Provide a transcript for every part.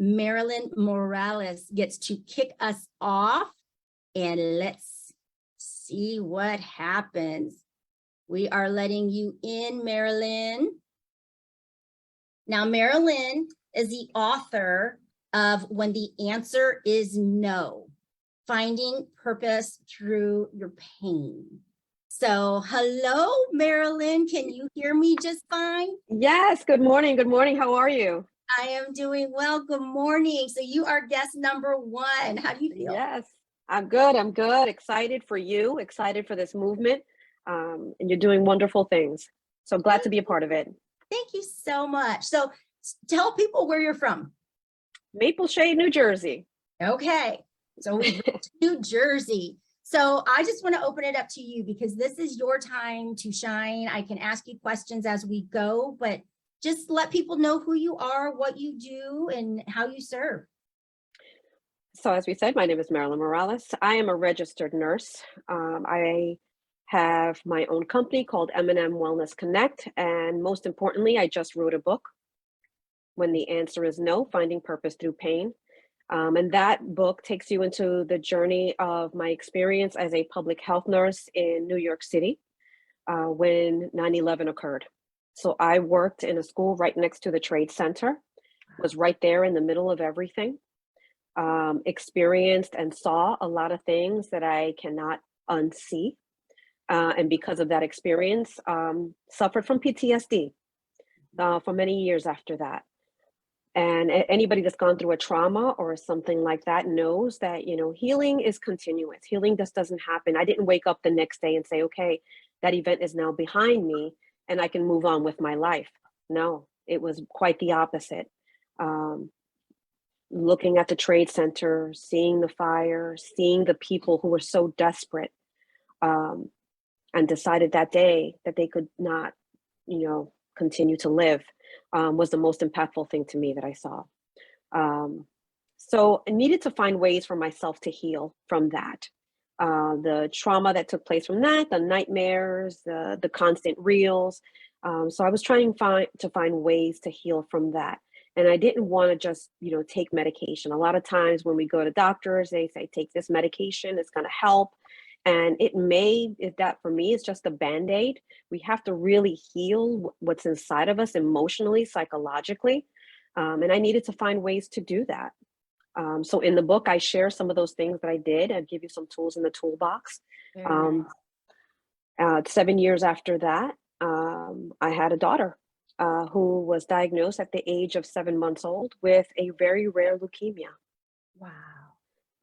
Marilyn Morales gets to kick us off, and let's see what happens. We are letting you in, Marilyn. Now, Marilyn is the author of When the Answer is No, Finding Purpose Through Your Pain. So, hello, Marilyn. Can you hear me just fine? Yes. Good morning. Good morning. How are you? I am doing well. Good morning. So you are guest number 1. How do you feel? Yes, I'm good. I'm good. Excited for you. Excited for this movement. And you're doing wonderful things. So glad to be a part of it. Thank you so much. So tell people where you're from. Maple Shade, New Jersey. Okay. So we went to New Jersey. So I just want to open it up to you because this is your time to shine. I can ask you questions as we go, but just let people know who you are, what you do, and how you serve. So as we said, my name is Marilyn Morales. I am a registered nurse. I have my own company called M&M Wellness Connect. And most importantly, I just wrote a book, When the Answer is No, Finding Purpose Through Pain. And that book takes you into the journey of my experience as a public health nurse in New York City when 9/11 occurred. So I worked in a school right next to the Trade Center, was right there in the middle of everything, experienced and saw a lot of things that I cannot unsee. And because of that experience, suffered from PTSD for many years after that. And anybody that's gone through a trauma or something like that knows that, you know, healing is continuous. Healing just doesn't happen. I didn't wake up the next day and say, okay, that event is now behind me and I can move on with my life. No, it was quite the opposite. Looking at the Trade Center, seeing the fire, seeing the people who were so desperate, and decided that day that they could not, you know, continue to live, was the most impactful thing to me that I saw. So I needed to find ways for myself to heal from that. The trauma that took place from that, the nightmares, the constant reels. So I was trying to find ways to heal from that. And I didn't want to just, you know, take medication. A lot of times when we go to doctors, they say, take this medication, it's going to help. And that for me, it's just a Band-Aid. We have to really heal what's inside of us emotionally, psychologically. And I needed to find ways to do that. So in the book, I share some of those things that I did. I give you some tools in the toolbox. 7 years after that, I had a daughter who was diagnosed at the age of 7 months old with a very rare leukemia. Wow.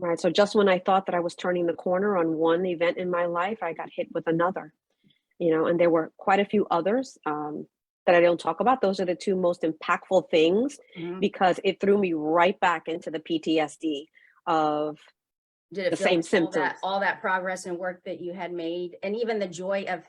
Right. So just when I thought that I was turning the corner on one event in my life, I got hit with another, you know, and there were quite a few others that I don't talk about. Those are the two most impactful things because it threw me right back into the PTSD of the same symptoms. All that progress and work that you had made, and even the joy of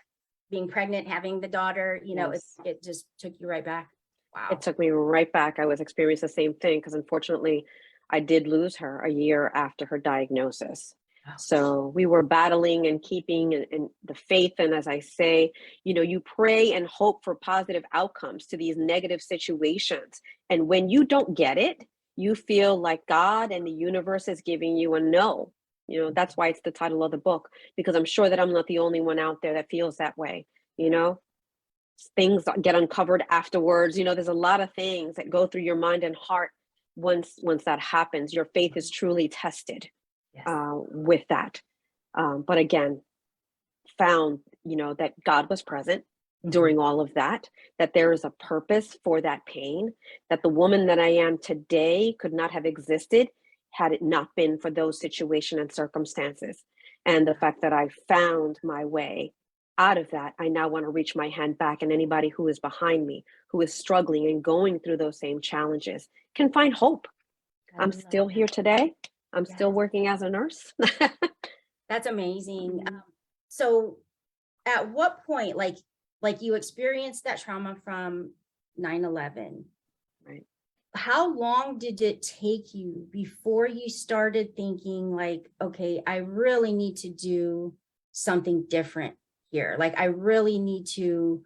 being pregnant, having the daughter, you know, Yes. it just took you right back. Wow. It took me right back. I was experiencing the same thing because unfortunately, I did lose her a year after her diagnosis. Oh. So we were battling and keeping in the faith. And as I say, you know, you pray and hope for positive outcomes to these negative situations. And when you don't get it, you feel like God and the universe is giving you a no. You know, that's why it's the title of the book, because I'm sure that I'm not the only one out there that feels that way. You know, things get uncovered afterwards. You know, there's a lot of things that go through your mind and heart. Once that happens, your faith is truly tested. Yes. With that. But again, found, you know, that God was present during all of that, that there is a purpose for that pain, that the woman that I am today could not have existed had it not been for those situations and circumstances. And the fact that I found my way out of that, I now want to reach my hand back, and anybody who is behind me, who is struggling and going through those same challenges, can find hope. I'm still here today. I'm still working as a nurse. That's amazing. So at what point, like you experienced that trauma from 9/11, right? How long did it take you before you started thinking like, okay, I really need to do something different here? Like, I really need to,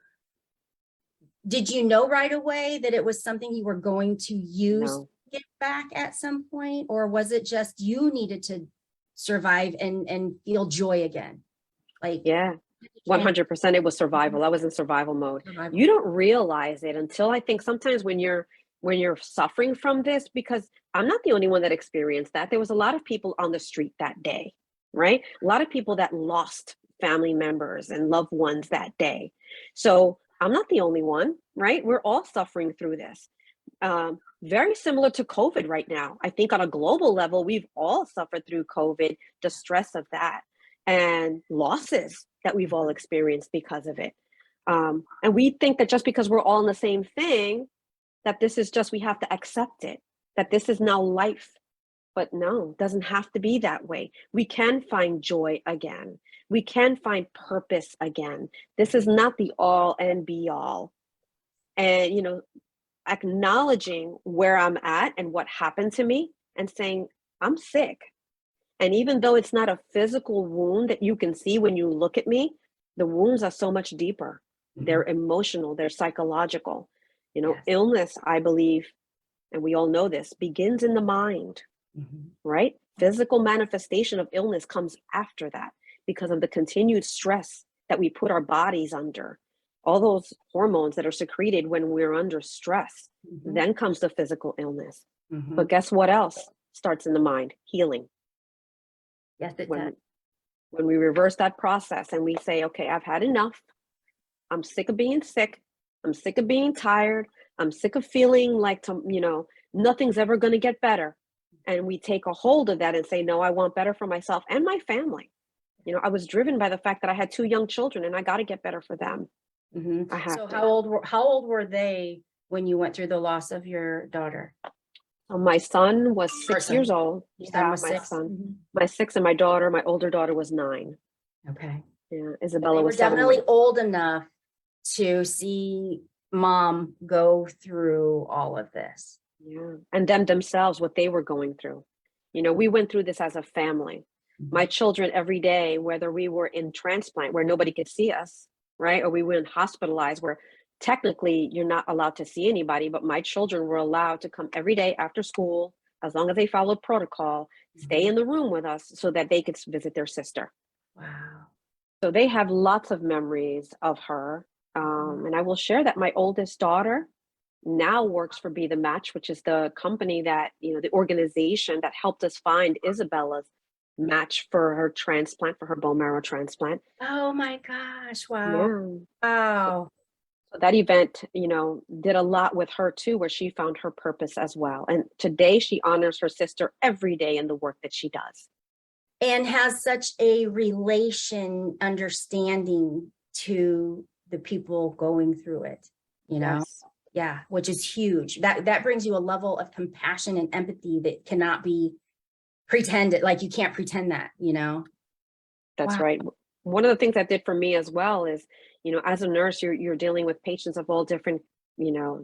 did you know right away that it was something you were going to use? No. get back at some point? Or was it just you needed to survive and feel joy again? Like, Yeah, 100% it was survival. I was in survival mode. survival. You don't realize it until, I think, sometimes when you're suffering from this, because I'm not the only one that experienced that. There was a lot of people on the street that day, right? A lot of people that lost family members and loved ones that day. So I'm not the only one, right? We're all suffering through this. Very similar to COVID right now. I think on a global level, we've all suffered through COVID, the stress of that, and losses that we've all experienced because of it. And we think that just because we're all in the same thing, that this is just, we have to accept it, that this is now life. But no, it doesn't have to be that way. We can find joy again. We can find purpose again. This is not the all and be all. And, acknowledging where I'm at and what happened to me and saying, I'm sick. And even though it's not a physical wound that you can see when you look at me, the wounds are so much deeper. They're emotional, they're psychological. Yes. Illness, I believe, and we all know this, begins in the mind, right? Physical manifestation of illness comes after that because of the continued stress that we put our bodies under. All those hormones that are secreted when we're under stress, then comes the physical illness. But guess what else starts in the mind? Healing. Yes, it When, does. when we reverse that process and we say, okay, I've had enough. I'm sick of being sick. I'm sick of being tired. I'm sick of feeling like, nothing's ever going to get better. And we take a hold of that and say, no, I want better for myself and my family. I was driven by the fact that I had 2 young children and I got to get better for them. I have So to. how old were they when you went through the loss of your daughter? My son was 6 Person. years old. Your son was my 6? son, my 6, and my older daughter was 9. Okay. Yeah, They Isabella were was 7 definitely months. old enough to see mom go through all of this. Yeah, and them themselves, what they were going through. We went through this as a family. My children every day, whether we were in transplant where nobody could see us, right, or we were hospitalized where technically you're not allowed to see anybody, but my children were allowed to come every day after school, as long as they followed protocol, stay in the room with us so that they could visit their sister. Wow. So they have lots of memories of her. And I will share that my oldest daughter now works for Be the Match, which is the company that, the organization that helped us find Isabella's match for her transplant, for her bone marrow transplant. Oh my gosh. Wow. Yeah. Wow. So that event, did a lot with her too, where she found her purpose as well. And today she honors her sister every day in the work that she does. And has such a understanding to the people going through it, Yes. Yeah, which is huge. That brings you a level of compassion and empathy that cannot be pretended. Like you can't pretend that, That's Wow. right. One of the things that did for me as well is, as a nurse, you're dealing with patients of all different,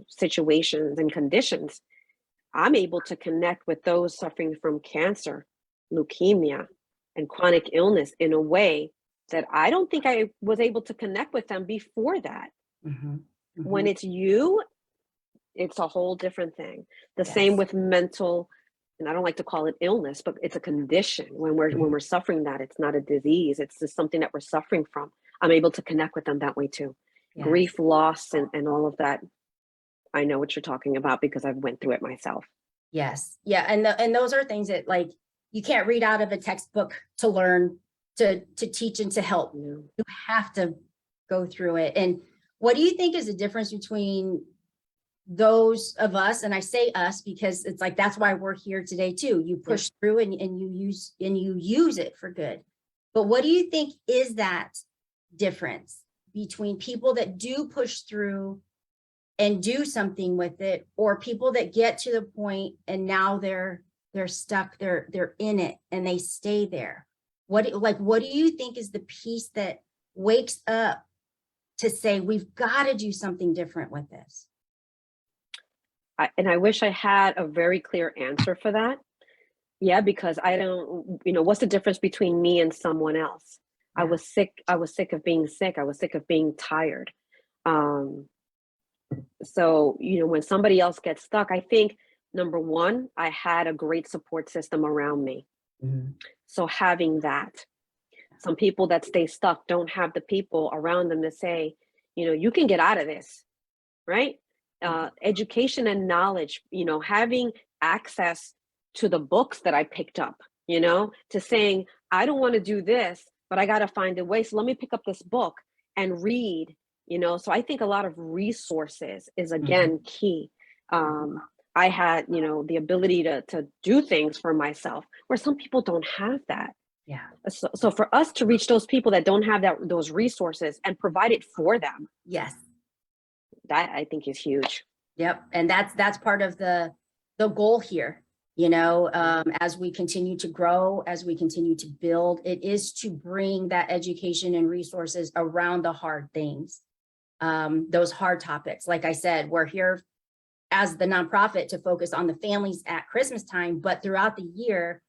situations and conditions. I'm able to connect with those suffering from cancer, leukemia, and chronic illness in a way that I don't think I was able to connect with them before that. When it's you, it's a whole different thing. The same with mental, and I don't like to call it illness, but it's a condition. When we're suffering that, it's not a disease. It's just something that we're suffering from. I'm able to connect with them that way too. Yes. Grief, loss, and all of that. I know what you're talking about because I've went through it myself. Yes. Yeah. And those are things that like you can't read out of a textbook to learn, to teach and to help. You have to go through it. And what do you think is the difference between those of us, and I say us because it's like that's why we're here today too. You push through and you use it for good. But what do you think is that difference between people that do push through and do something with it, or people that get to the point and now they're stuck, they're in it and they stay there? What do you think is the piece that wakes up to say we've got to do something different with this? And I wish I had a very clear answer for that. Yeah, because I don't, what's the difference between me and someone else? Yeah. I was sick of being sick. I was sick of being tired. So, when somebody else gets stuck, I think Number one, I had a great support system around me. Mhm. So having that, some people that stay stuck don't have the people around them to say, you can get out of this, right? Education and knowledge, having access to the books that I picked up, to saying, I don't want to do this, but I got to find a way. So let me pick up this book and read, So I think a lot of resources is, again, key. I had, the ability to do things for myself where some people don't have that. Yeah. So for us to reach those people that don't have those resources and provide it for them, Yes. that I think is huge. Yep. And that's part of the goal here, as we continue to grow, as we continue to build, it is to bring that education and resources around the hard things, those hard topics. Like I said, we're here as the nonprofit to focus on the families at Christmas time, but throughout the year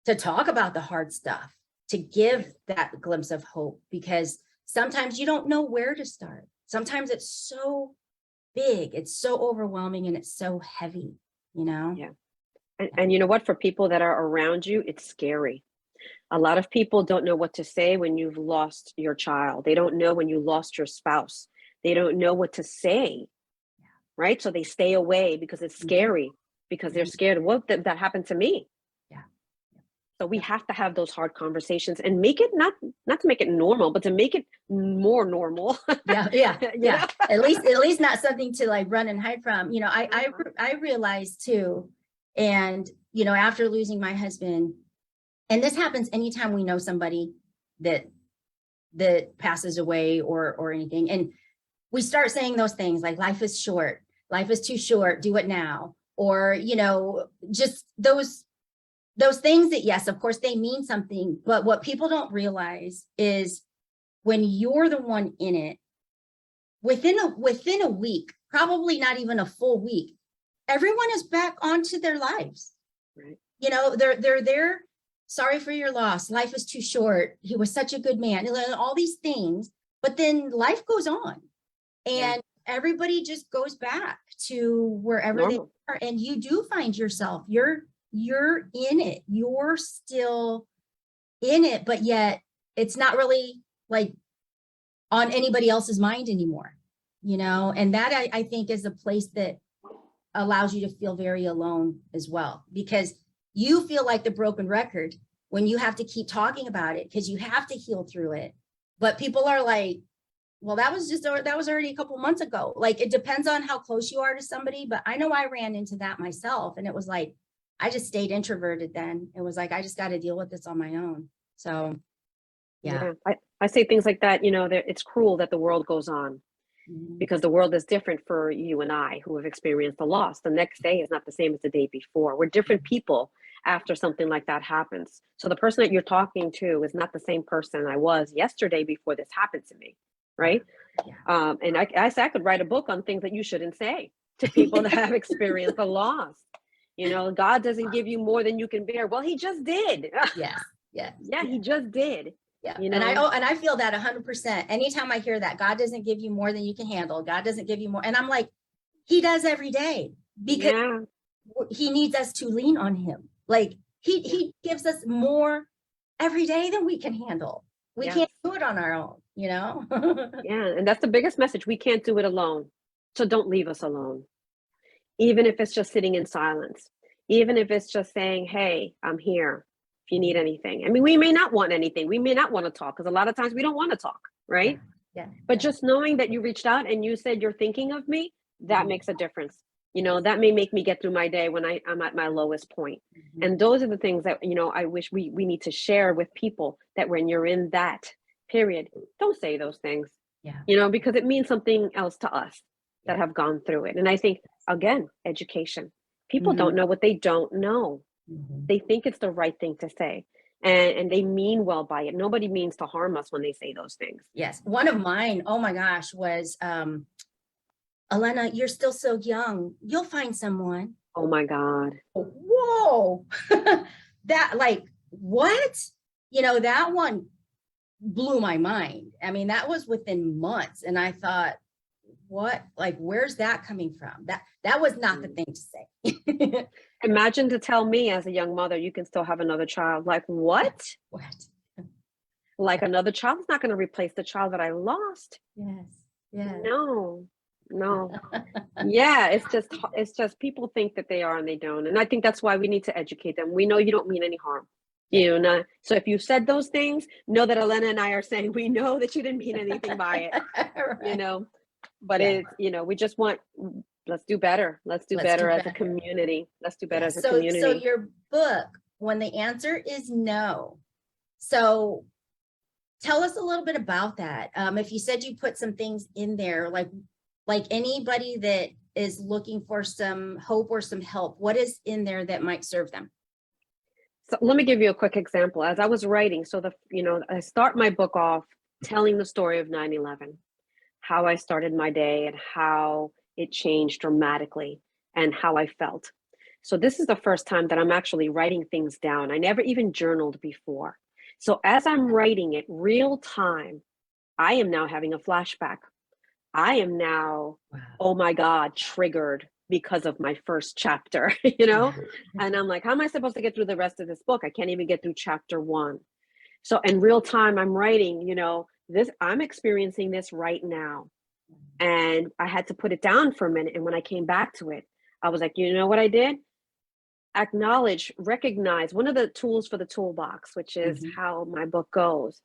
to talk about the hard stuff, to give that glimpse of hope, because sometimes you don't know where to start. Sometimes it's so big, it's so overwhelming, and it's so heavy, Yeah. And you know what? For people that are around you, it's scary. A lot of people don't know what to say when you've lost your child. They don't know when you lost your spouse. They don't know what to say, right? So they stay away because it's scary, because they're scared. What that happened to me. Yeah. So we have to have those hard conversations and make it not to make it normal, but to make it more normal. Yeah. At least not something to like run and hide from. I realized too, and after losing my husband, and this happens anytime we know somebody that passes away or anything, and we start saying those things like life is short, life is too short, do it now, or just those things that, yes, of course they mean something, but what people don't realize is when you're the one in it, within a week, probably not even a full week, everyone is back onto their lives. Right. They're there. Sorry for your loss. Life is too short. He was such a good man. All these things, but then life goes on, and everybody just goes back to wherever normal. They are, and you do find yourself. You're in it. You're still in it, but yet it's not really like on anybody else's mind anymore, and that I think is a place that allows you to feel very alone as well, because you feel like the broken record when you have to keep talking about it because you have to heal through it. But people are like, well, that was already a couple months ago. Like, it depends on how close you are to somebody, but I know I ran into that myself, and it was like, I just stayed introverted then. It was like, I just got to deal with this on my own. So, yeah. I say things like that, it's cruel that the world goes on, because the world is different for you and I who have experienced a loss. The next day is not the same as the day before. We're different people after something like that happens. So the person that you're talking to is not the same person I was yesterday before this happened to me, right? Yeah. And I could write a book on things that you shouldn't say to people that have experienced a loss. God doesn't give you more than you can bear. Well, he just did. Yes. Yeah, he just did. Yeah. And I feel that 100%. Anytime I hear that, God doesn't give you more than you can handle. God doesn't give you more. And I'm like, he does every day, because he needs us to lean on him. Like he gives us more every day than we can handle. We can't do it on our own, Yeah. And that's the biggest message. We can't do it alone. So don't leave us alone. Even if it's just sitting in silence, even if it's just saying, hey, I'm here if you need anything. I mean, we may not want anything. We may not want to talk, because a lot of times we don't want to talk, right? Yeah. But just knowing that you reached out and you said you're thinking of me, that makes a difference. That may make me get through my day when I'm at my lowest point. And those are the things that, I wish we need to share with people, that when you're in that period, don't say those things, because it means something else to us that have gone through it. And I think, again, education. People don't know what they don't know. They think it's the right thing to say, and they mean well by it. Nobody means to harm us when they say those things. Yes. One of mine, oh my gosh, was, Elena, you're still so young. You'll find someone. Oh my God. Whoa. That, like, what? That one blew my mind. I mean, that was within months. And I thought, what, like, where's that coming from? That was not the thing to say. Imagine to tell me as a young mother, you can still have another child. Like, what? What? Like, another child is not going to replace the child that I lost. Yes. Yes. No, no. Yeah, it's just people think that they are and they don't. And I think that's why we need to educate them. We know you don't mean any harm. You know, so if you said those things, know that Elena and I are saying we know that you didn't mean anything by it. Right. You know, but Yeah. it's, you know, we just want, let's do better. Let's do better as a community. Let's do better Yeah. as a So community. your book, when the answer is no, so tell us a little bit about that. If you said you put some things in there, like anybody that is looking for some hope or some help, what is in there that might serve them? So let me give you a quick example. As I was writing, I start my book off telling the story of 9/11, how I started my day and how it changed dramatically and how I felt. So this is the first time that I'm actually writing things down. I never even journaled before. So as I'm writing it real time, I am now having a flashback. I am now, oh my God, triggered because of my first chapter, you know? And I'm like, how am I supposed to get through the rest of this book? I can't even get through chapter 1. So in real time, I'm writing, you know, I'm experiencing this right now. And I had to put it down for a minute. And when I came back to it, I was like, you know what I did? Acknowledge, recognize. One of the tools for the toolbox, which is how my book goes,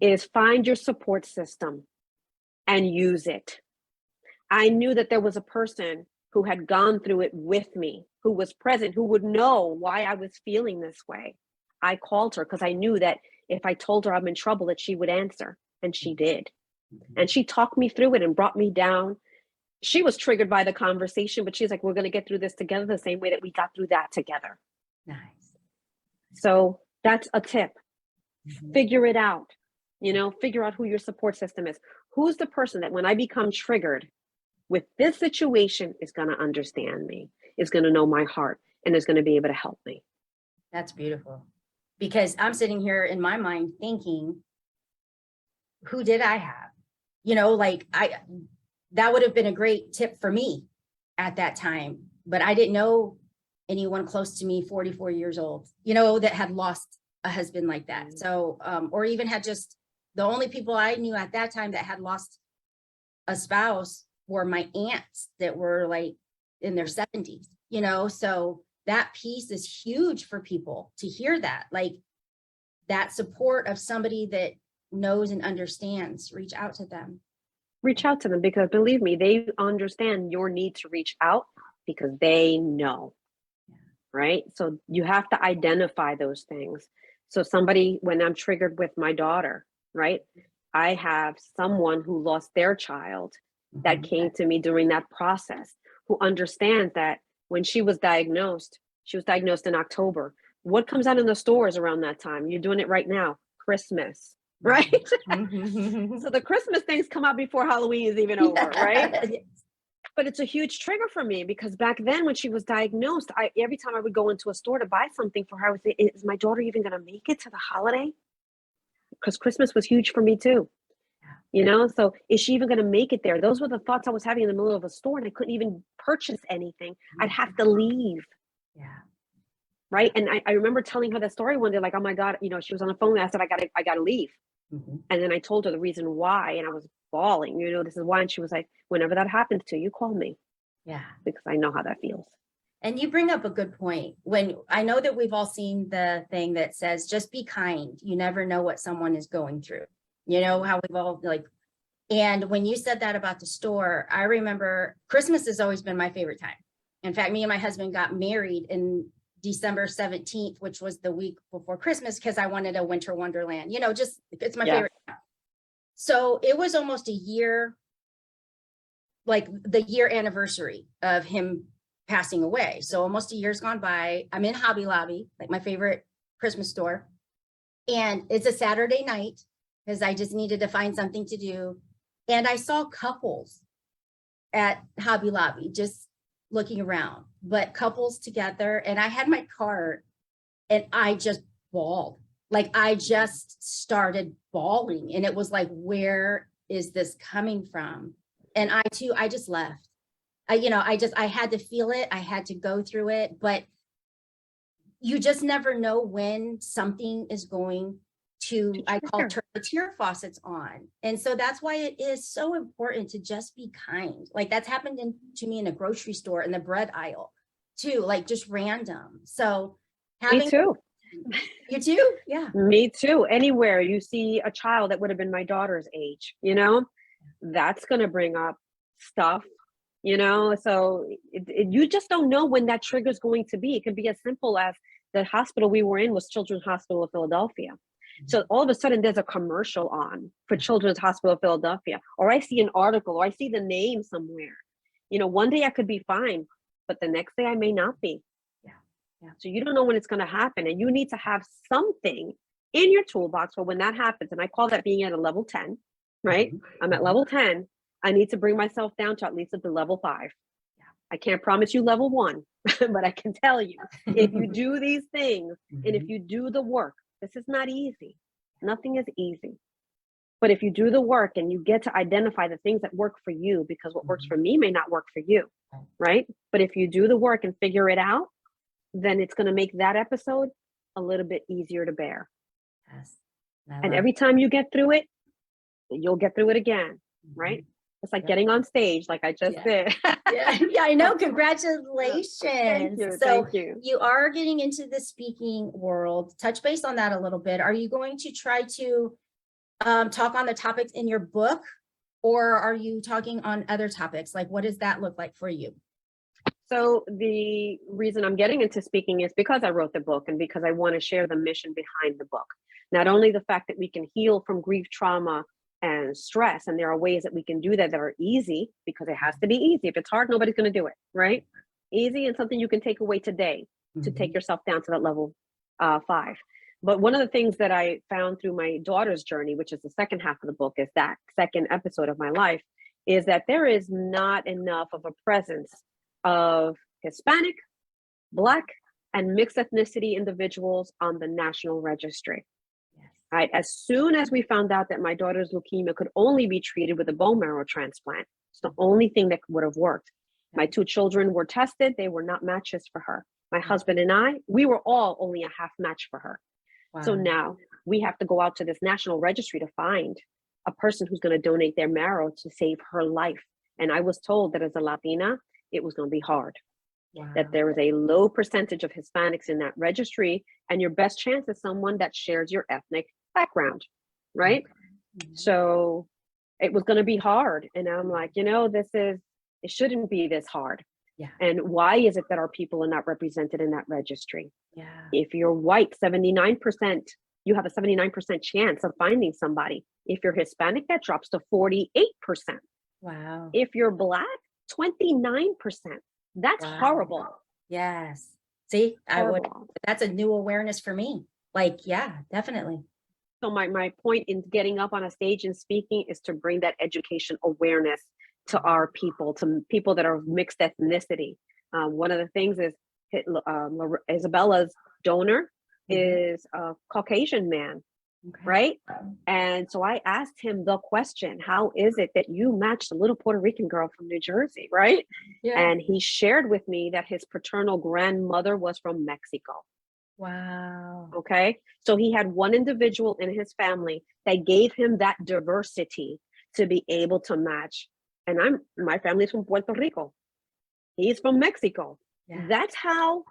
is find your support system and use it. I knew that there was a person who had gone through it with me, who was present, who would know why I was feeling this way. I called her because I knew that if I told her I'm in trouble, that she would answer, and she did. And she talked me through it and brought me down. She was triggered by the conversation, but she's like, we're going to get through this together the same way that we got through that together. Nice. So that's a tip. Figure it out. You know, figure out who your support system is. Who's the person that when I become triggered with this situation is going to understand me, is going to know my heart, and is going to be able to help me. That's beautiful. Because I'm sitting here in my mind thinking, who did I have? You know, like that would have been a great tip for me at that time, but I didn't know anyone close to me, 44 years old, you know, that had lost a husband like that. So, or even had just, the only people I knew at that time that had lost a spouse were my aunts that were like in their 70s, you know, so that piece is huge for people to hear that, like that support of somebody that knows and understands. Reach out to them. Reach out to them, because believe me, they understand your need to reach out because they know, right? So you have to identify those things. So somebody, when I'm triggered with my daughter, right? I have someone who lost their child that came to me during that process, who understands that when she was diagnosed in October. What comes out in the stores around that time? You're doing it right now, Christmas, right? So the Christmas things come out before Halloween is even over, right? But it's a huge trigger for me, because back then when she was diagnosed, every time I would go into a store to buy something for her, I would say, is my daughter even going to make it to the holiday? Because Christmas was huge for me too. You know, so is she even going to make it there? Those were the thoughts I was having in the middle of a store, and I couldn't even purchase anything. I'd have to leave. Yeah. Right. And I remember telling her that story one day, like, oh my God, you know, she was on the phone and I said, I gotta leave. And then I told her the reason why, and I was bawling, you know, this is why. And she was like, whenever that happens to you, call me. Yeah. Because I know how that feels. And you bring up a good point. When I know that we've all seen the thing that says, just be kind. You never know what someone is going through. You know, how we've all like, and when you said that about the store, I remember Christmas has always been my favorite time. In fact, me and my husband got married in December 17th, which was the week before Christmas, because I wanted a winter wonderland, you know, just, it's my favorite time. So it was almost a year, like the year anniversary of him passing away. So almost a year's gone by. I'm in Hobby Lobby, like my favorite Christmas store. And it's a Saturday night because I just needed to find something to do. And I saw couples at Hobby Lobby just looking around, but couples together. And I had my cart and I just bawled. Like I just started bawling. And it was like, where is this coming from? And I too, I just left. I had to feel it. I had to go through it, but you just never know when something is going to, I call turn the tear faucets on. And so that's why it is so important to just be kind. Like that's happened to me in a grocery store in the bread aisle too, like just random. So Me too. You too? Yeah. Me too. Anywhere you see a child that would have been my daughter's age, that's going to bring up stuff, so you just don't know when that trigger is going to be. It could be as simple as the hospital we were in was Children's Hospital of Philadelphia. So all of a sudden there's a commercial on for Children's Hospital of Philadelphia, or I see an article, or I see the name somewhere. One day I could be fine, but the next day I may not be. Yeah. So you don't know when it's going to happen, and you need to have something in your toolbox for when that happens. And I call that being at a level 10, right? I'm at level 10. I need to bring myself down to at least at the level 5. I can't promise you level 1, but I can tell you, if you do these things and if you do the work, this is not easy. Nothing is easy. But if you do the work and you get to identify the things that work for you, because what works for me may not work for you, right? But if you do the work and figure it out, then it's going to make that episode a little bit easier to bear. Yes. And every time you get through it, you'll get through it again, right? It's like getting on stage, like I just did. Yeah, I know. Congratulations. Thank you. So Thank you. You are getting into the speaking world. Touch base on that a little bit. Are you going to try to talk on the topics in your book, or are you talking on other topics? Like, what does that look like for you? So the reason I'm getting into speaking is because I wrote the book and because I want to share the mission behind the book. Not only the fact that we can heal from grief, trauma, and stress, and there are ways that we can do that are easy, because it has to be easy. If it's hard, nobody's going to do it, right? Easy and something you can take away today to take yourself down to that level 5. But one of the things that I found through my daughter's journey, which is the second half of the book, is that second episode of my life, is that there is not enough of a presence of Hispanic, Black, and mixed ethnicity individuals on the national registry. Right. As soon as we found out that my daughter's leukemia could only be treated with a bone marrow transplant, it's the only thing that would have worked. My 2 children were tested. They were not matches for her. My husband and I, we were all only a half match for her. Wow. So now we have to go out to this national registry to find a person who's going to donate their marrow to save her life. And I was told that as a Latina, it was going to be hard. Wow. That there is a low percentage of Hispanics in that registry, and your best chance is someone that shares your ethnic background, right? Okay. So it was going to be hard. And I'm like, it shouldn't be this hard. Yeah. And why is it that our people are not represented in that registry? Yeah. If you're white, 79%, you have a 79% chance of finding somebody. If you're Hispanic, that drops to 48%. Wow. If you're Black, 29%. That's horrible. Yes. See, that's a new awareness for me. Like, yeah, definitely. So my point in getting up on a stage and speaking is to bring that education awareness to our people, to people that are of mixed ethnicity. One of the things is Isabella's donor is a Caucasian man, right? And so I asked him the question, how is it that you matched a little Puerto Rican girl from New Jersey, right? Yeah. And he shared with me that his paternal grandmother was from Mexico. Wow. Okay. So he had one individual in his family that gave him that diversity to be able to match. And my family's from Puerto Rico. He's from Mexico. Yeah. That's how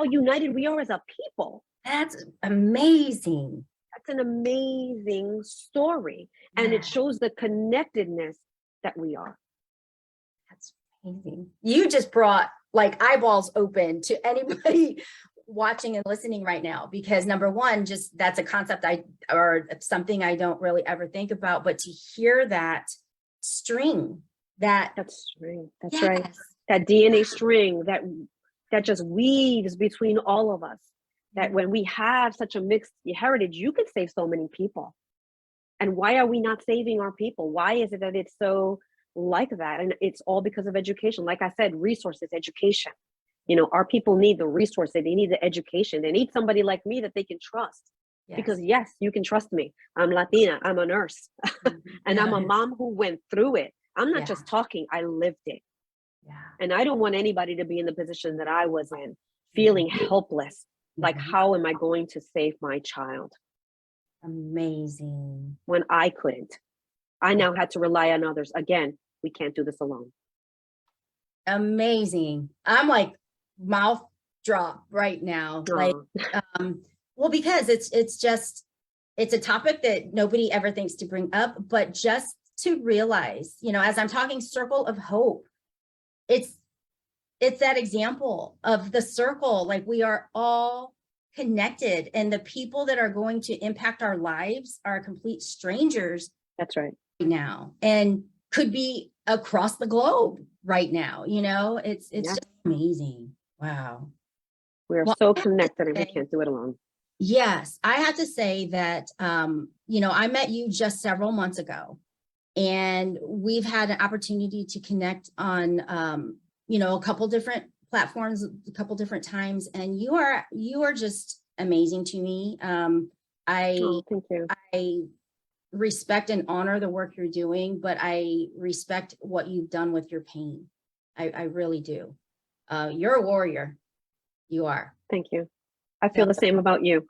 united we are as a people. That's amazing. That's an amazing story. Yeah. And it shows the connectedness that we are. That's amazing. You just brought like eyeballs open to anybody watching and listening right now, because number one, just that's a concept or something I don't really ever think about, but to hear that string, that's yes. Right. That DNA string that just weaves between all of us, that when we have such a mixed heritage, you could save so many people. And why are we not saving our people? Why is it that it's so like that? And it's all because of education. Like I said, resources, education. Our people need the resources. They need the education. They need somebody like me that they can trust. Yes. Because yes, you can trust me. I'm Latina. I'm a nurse. And I'm a mom who went through it. I'm not Yeah. just talking, I lived it. Yeah. And I don't want anybody to be in the position that I was in, feeling helpless. Like, Mhm. how am I going to save my child Amazing. when I couldn't? I now had to rely on others. Again, we can't do this alone. Amazing. I'm like mouth drop right now. Like, Aw. well, because it's a topic that nobody ever thinks to bring up, but just to realize, as I'm talking circle of hope, it's that example of the circle. Like, we are all connected, and the people that are going to impact our lives are complete strangers That's right. right now, and could be across the globe right now. It's just amazing. Wow. We are Well, so connected, and we can't do it alone. yes, I have to say that, I met you just several months ago, and we've had an opportunity to connect on, a couple different platforms, a couple different times, and you are just amazing to me. Oh, thank you. I respect and honor the work you're doing, but I respect what you've done with your pain. I really do. You're a warrior. You are. Thank you. I feel the same about you.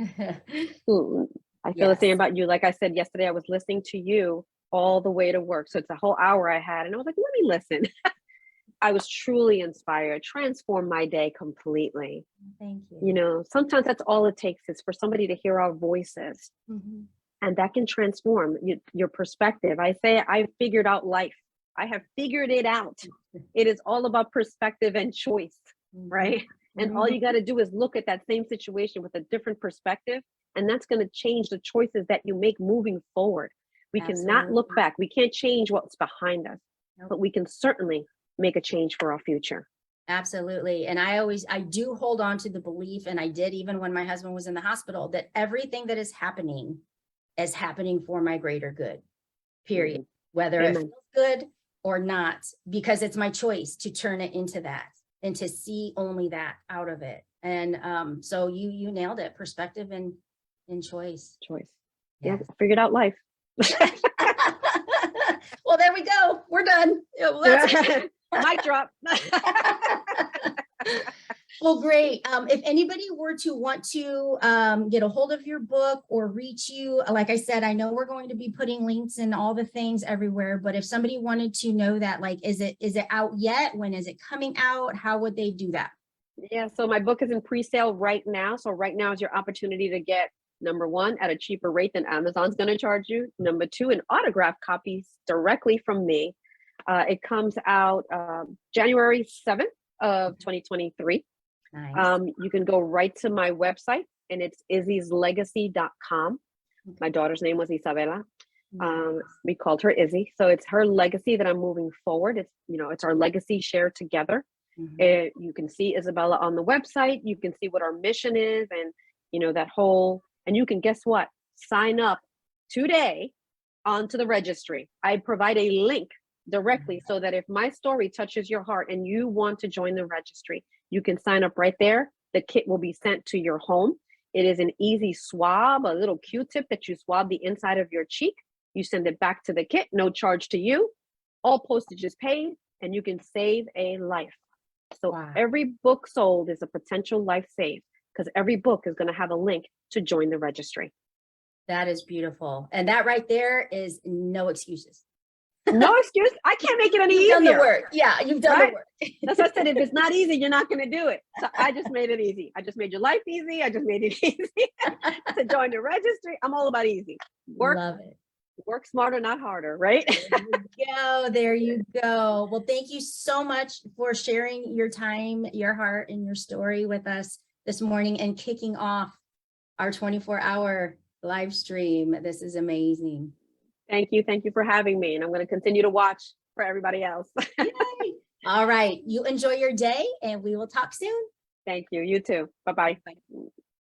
I feel the same about you. Like I said yesterday, I was listening to you all the way to work. So it's a whole hour I had, and I was like, let me listen. I was truly inspired, transformed my day completely. Thank you. Sometimes that's all it takes, is for somebody to hear our voices, and that can transform your perspective. I say, I figured out life. I have figured it out. It is all about perspective and choice, right? And all you got to do is look at that same situation with a different perspective, and that's going to change the choices that you make moving forward. We cannot look back. We can't change what's behind us, but we can certainly make a change for our future. Absolutely. And I do hold on to the belief, and I did even when my husband was in the hospital, that everything that is happening for my greater good, period. Whether it feels good or not, because it's my choice to turn it into that and to see only that out of it. And so you nailed it. Perspective and choice. Yeah, I figured out life. Well, there we go. We're done. Mic drop. Well, great. If anybody were to want to get a hold of your book or reach you, like I said, I know we're going to be putting links and all the things everywhere, but if somebody wanted to know that, like, is it out yet? When is it coming out? How would they do that? Yeah, so my book is in pre-sale right now. So right now is your opportunity to get, number one, at a cheaper rate than Amazon's going to charge you. Number two, an autographed copy directly from me. It comes out January 7th of 2023. Nice. You can go right to my website, and it's izzyslegacy.com. My daughter's name was Isabella. We called her Izzy. So it's her legacy that I'm moving forward. It's our legacy shared together. You can see Isabella on the website. You can see what our mission is, and and you can, guess what? Sign up today onto the registry. I provide a link directly so that if my story touches your heart and you want to join the registry, you can sign up right there. The kit will be sent to your home. It is an easy swab, a little Q-tip that you swab the inside of your cheek. You send it back to the kit, no charge to you. All postage is paid, and you can save a life. So every book sold is a potential life saved, because every book is going to have a link to join the registry. That is beautiful. And that right there is no excuses. No excuse. I can't make it any easier. You've done the work. Yeah, you've done the work. That's what I said. If it's not easy, you're not going to do it. So I just made it easy. I just made your life easy. I just made it easy to join the registry. I'm all about easy. Love it. Work smarter, not harder, right? There you go. Well, thank you so much for sharing your time, your heart, and your story with us this morning, and kicking off our 24-hour live stream. This is amazing. Thank you. Thank you for having me. And I'm going to continue to watch for everybody else. All right. You enjoy your day, and we will talk soon. Thank you. You too. Bye-bye. Bye.